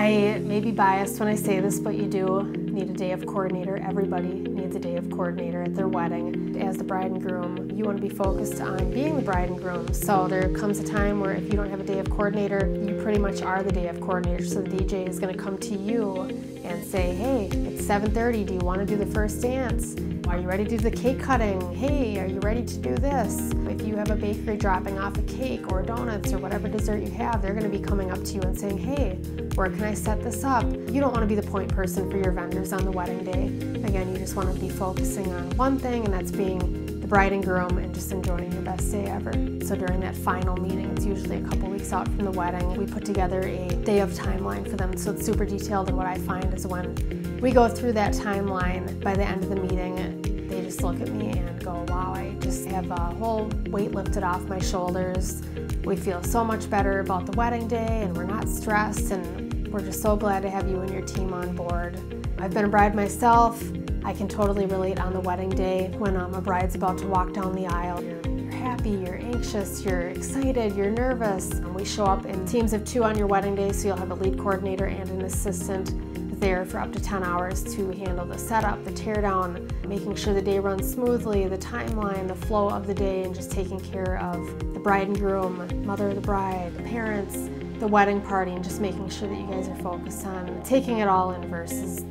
I may be biased when I say this, but you do need a day of coordinator. Everybody needs a day of coordinator at their wedding. As the bride and groom, you want to be focused on being the bride and groom. So there comes a time where if you don't have a day of coordinator, you pretty much are the day of coordinator. So the DJ is going to come to you and say, hey, it's 7:30, do you want to do the first dance? Are you ready to do the cake cutting? Hey, are you ready to do this? If you have a bakery dropping off a cake or donuts or whatever dessert you have, they're going to be coming up to you and saying, hey, where can I set this up? You don't want to be the point person for your vendors on the wedding day. Again, you just want to be focusing on one thing, and that's being the bride and groom and just enjoying your best day ever. So during that final meeting, it's usually a couple weeks out from the wedding, we put together a day of timeline for them. So it's super detailed, and what I find is when we go through that timeline, by the end of the meeting, they just look at me and go, wow, I just have a whole weight lifted off my shoulders. We feel so much better about the wedding day, and we're not stressed, and we're just so glad to have you and your team on board. I've been a bride myself. I can totally relate on the wedding day when a bride's about to walk down the aisle. You're happy, you're anxious, you're excited, you're nervous. We show up in teams of 2 on your wedding day, so you'll have a lead coordinator and an assistant there for up to 10 hours to handle the setup, the teardown, making sure the day runs smoothly, the timeline, the flow of the day, and just taking care of the bride and groom, mother of the bride, the parents, the wedding party, and just making sure that you guys are focused on taking it all in versus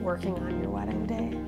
working on your wedding day.